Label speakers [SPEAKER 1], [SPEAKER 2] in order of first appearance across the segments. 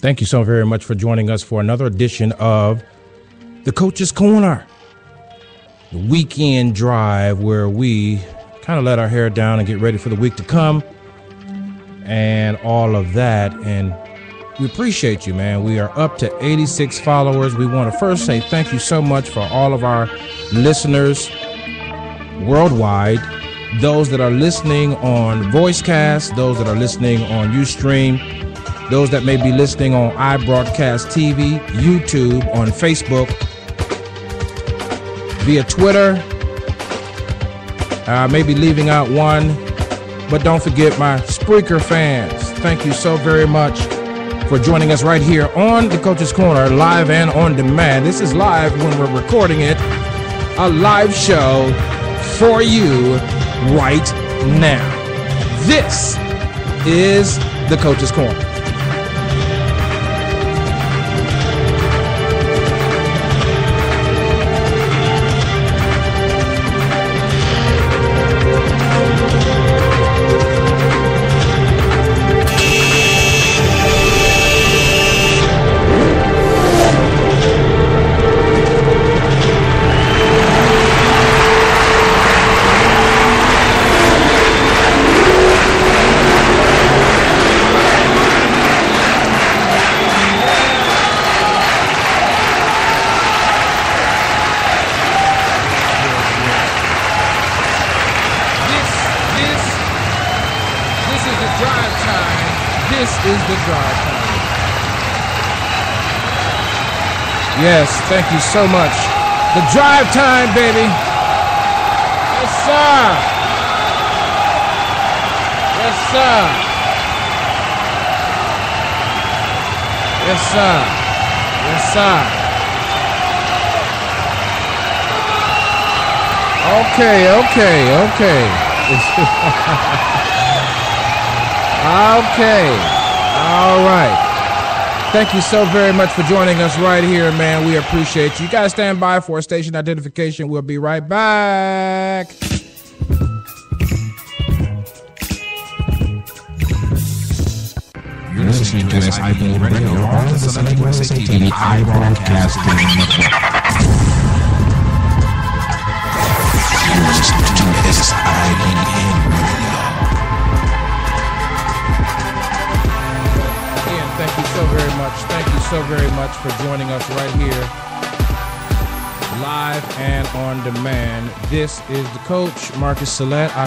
[SPEAKER 1] Thank you so very much for joining us for another edition of the Coach's Corner, the weekend drive where we kind of let our hair down and get ready for the week to come and all of that. And we appreciate you, man. We are up to 86 followers. We want to first say thank you so much for all of our listeners worldwide, those that are listening on Voicecast, those that are listening on Ustream, those that may be listening on iBroadcast TV, YouTube, on Facebook, via Twitter. Maybe leaving out one, but don't forget my Spreaker fans. Thank you so very much for joining us right here on the Coach's Corner, live and on demand. This is live when we're recording it, a live show for you right now. This is the Coach's Corner. Yes, thank you so much. The drive time, baby. Yes, sir. Yes, sir. Yes, sir. Yes, sir. Okay. Okay. All right. Thank you so very much for joining us right here, man. We appreciate you. You got to stand by for station identification. We'll be right back.
[SPEAKER 2] You're listening to SIP Radio on the Select USA TV iBroadcasting Network. You're listening to SIP Radio.
[SPEAKER 1] Thank you so very much. Thank you so very much for joining us right here, live and on demand. This is the Coach, Marcus Salet. I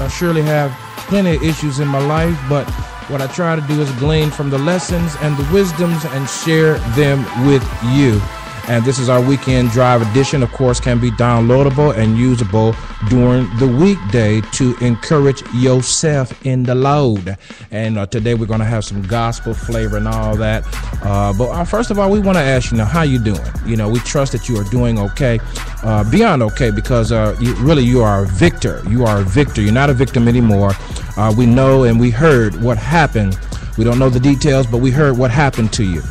[SPEAKER 1] surely have plenty of issues in my life, but what I try to do is glean from the lessons and the wisdoms and share them with you. And this is our weekend drive edition. Of course, can be downloadable and usable during the weekday to encourage yourself in the load. And today we're going to have some gospel flavor and all that. But first of all, we want to ask you, how you doing? We trust that you are doing okay, beyond okay, because you are a victor. You are a victor. You're not a victim anymore. We know and we heard what happened. We don't know the details, but we heard what happened to you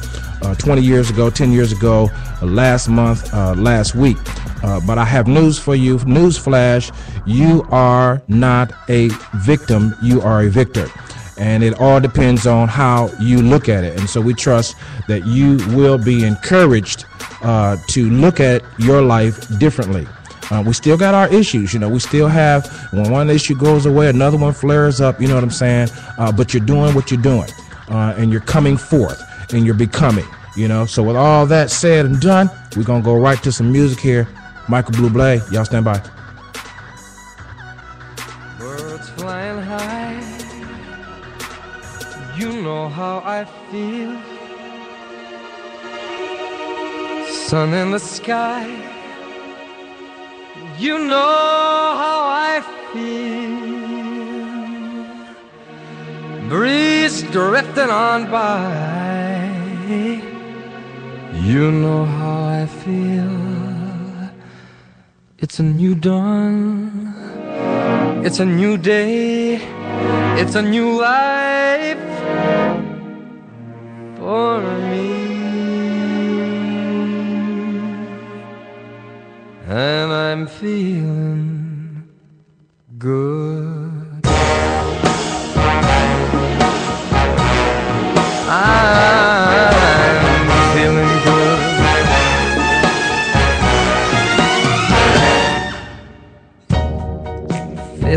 [SPEAKER 1] 20 years ago, 10 years ago, last month, last week. But I have news for you. Newsflash, you are not a victim. You are a victor. And it all depends on how you look at it. And so we trust that you will be encouraged to look at your life differently. We still got our issues, we still have, when one issue goes away, another one flares up, you know what I'm saying? But you're doing what you're doing, and you're coming forth, and you're becoming, So with all that said and done, we're going to go right to some music here. Michael Bublé, y'all stand by.
[SPEAKER 3] Birds flying high, you know how I feel. Sun in the sky, you know how I feel. Breeze drifting on by, you know how I feel. It's a new dawn, it's a new day, it's a new life for me. And I'm feeling good. I'm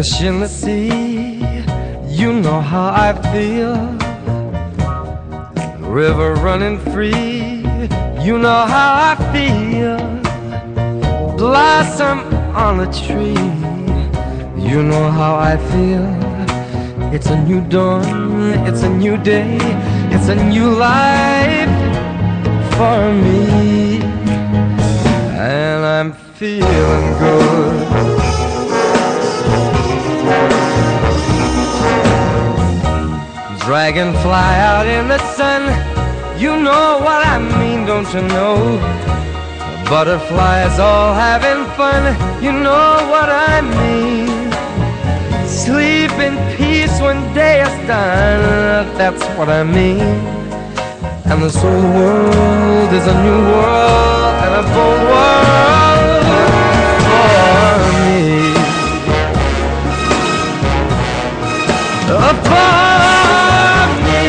[SPEAKER 3] fish in the sea, you know how I feel. River running free, you know how I feel. Blossom on a tree, you know how I feel. It's a new dawn, it's a new day, it's a new life for me, and I'm feeling good. Dragonfly out in the sun, you know what I mean, don't you know? Butterflies all having fun, you know what I mean. Sleep in peace when day is done, that's what I mean. And this whole world is a new world and a bold world for me. For me.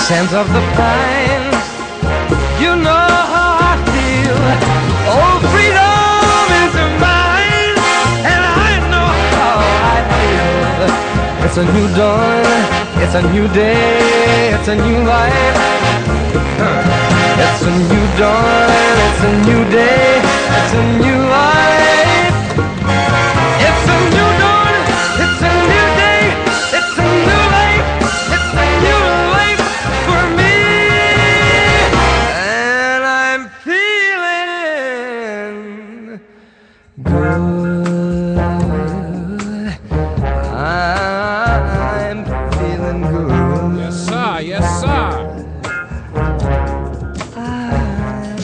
[SPEAKER 3] Scent of the pine, you know how I feel. Oh, freedom is mine, and I know how I feel. It's a new dawn, it's a new day, it's a new life. It's a new dawn, it's a new day, it's a new life. It's a new dawn, it's a new day, it's a new life. It's a new life for me, and I'm feeling good. I'm feeling good.
[SPEAKER 1] Yes, sir. Yes, sir.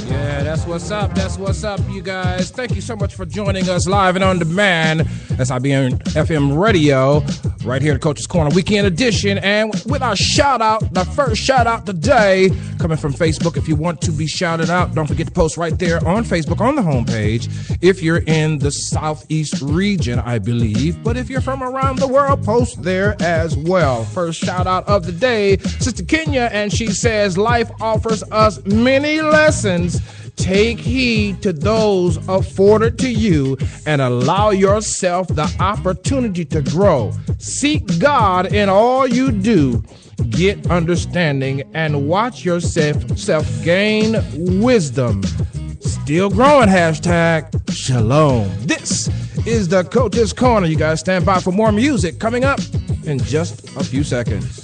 [SPEAKER 1] Yeah, that's what's up. That's what's up, you guys. Thank you so much for joining us live and on demand. SIBN FM Radio, right here at Coach's Corner Weekend Edition. And with our shout out, the first shout out today, coming from Facebook. If you want to be shouted out, don't forget to post right there on Facebook on the homepage. If you're in the Southeast region, I believe. But if you're from around the world, post there as well. First shout out of the day, Sister Kenya, and she says, life offers us many lessons. Take heed to those afforded to you and allow yourself the opportunity to grow. Seek God in all you do. Get understanding and watch yourself gain wisdom. Still growing, hashtag Shalom. This is the Coach's Corner. You guys stand by for more music coming up in just a few seconds.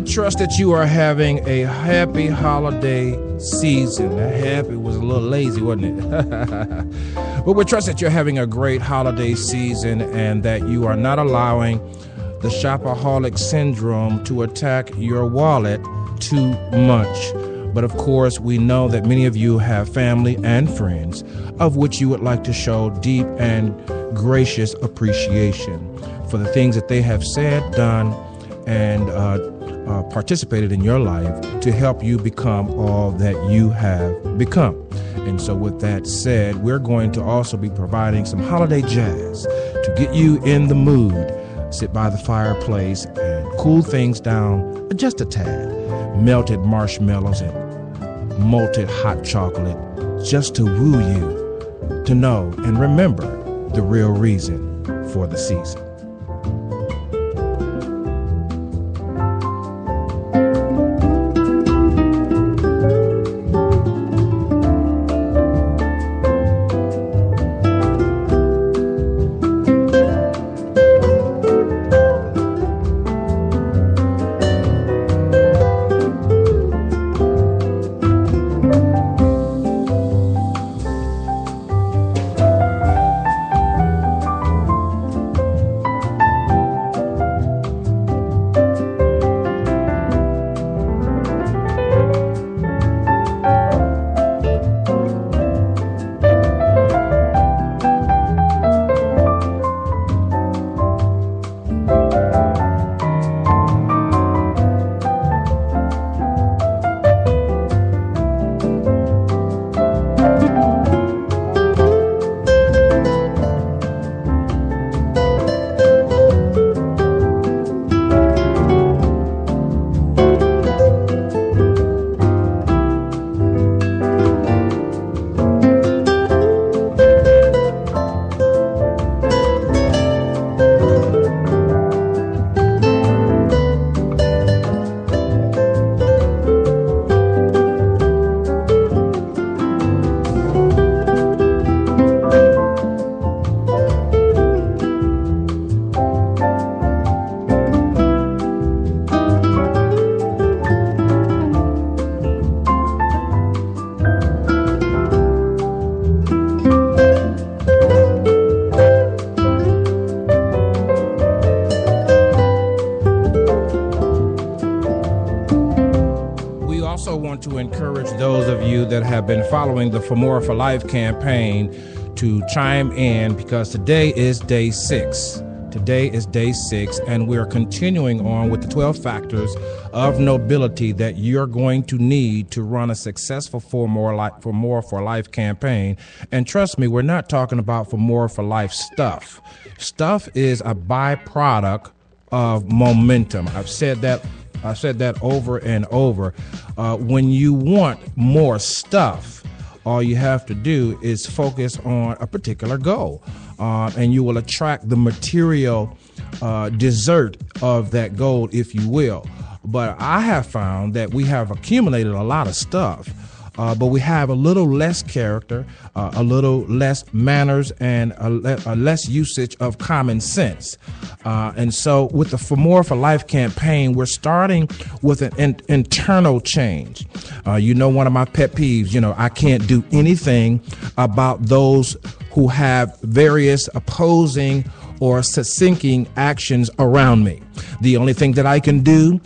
[SPEAKER 1] Trust that you are having a happy holiday season. Happy was a little lazy, wasn't it? But we trust that you're having a great holiday season and that you are not allowing the shopaholic syndrome to attack your wallet too much. But of course, we know that many of you have family and friends of which you would like to show deep and gracious appreciation for the things that they have said, done, and participated in your life to help you become all that you have become. And so with that said, we're going to also be providing some holiday jazz to get you in the mood. Sit by the fireplace and cool things down just a tad. Melted marshmallows and malted hot chocolate just to woo you to know and remember the real reason for the season. those of you that have been following the For More for Life campaign to chime in, because today is day 6. Today is day 6, and we're continuing on with the 12 factors of nobility that you're going to need to run a successful For More for Life campaign. And trust me, we're not talking about For More for Life stuff. Stuff is a byproduct of momentum. I've said that over and over. When you want more stuff, all you have to do is focus on a particular goal, and you will attract the material dessert of that goal, if you will. But I have found that we have accumulated a lot of stuff, but we have a little less character, a little less manners, and a less usage of common sense. And so with the For More for Life campaign, we're starting with an internal change. One of my pet peeves, I can't do anything about those who have various opposing or sinking actions around me. The only thing that I can do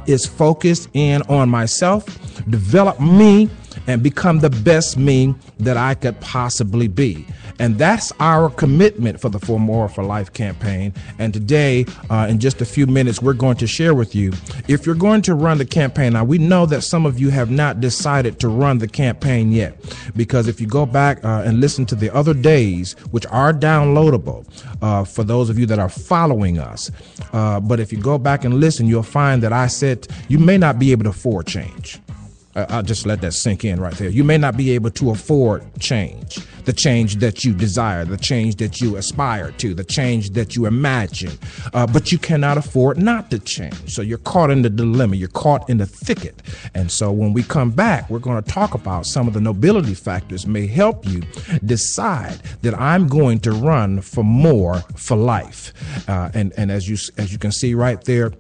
[SPEAKER 1] is focus in on myself, develop me, and become the best me that I could possibly be. And that's our commitment for the For More for Life campaign. And today, in just a few minutes, we're going to share with you, if you're going to run the campaign. Now, we know that some of you have not decided to run the campaign yet, because if you go back and listen to the other days, which are downloadable for those of you that are following us, but if you go back and listen, you'll find that I said you may not be able to afford change. I'll just let that sink in right there. You may not be able to afford change, the change that you desire, the change that you aspire to, the change that you imagine, but you cannot afford not to change. So you're caught in the dilemma. You're caught in the thicket. And so when we come back, we're going to talk about some of the nobility factors may help you decide that I'm going to run for more for life. And as you can see right there,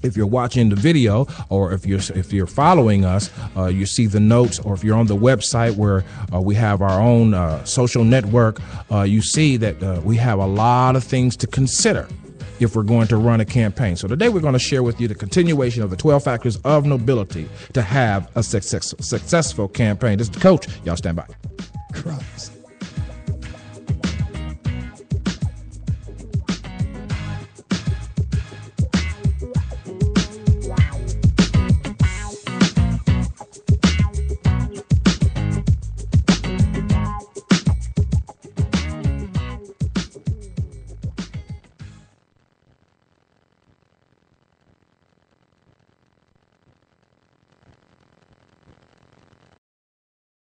[SPEAKER 1] if you're watching the video, or if you're following us, you see the notes, or if you're on the website where we have our own social network, you see that we have a lot of things to consider if we're going to run a campaign. So today we're going to share with you the continuation of the 12 factors of nobility to have a successful campaign. This is the coach. Y'all stand by.
[SPEAKER 4] Christ.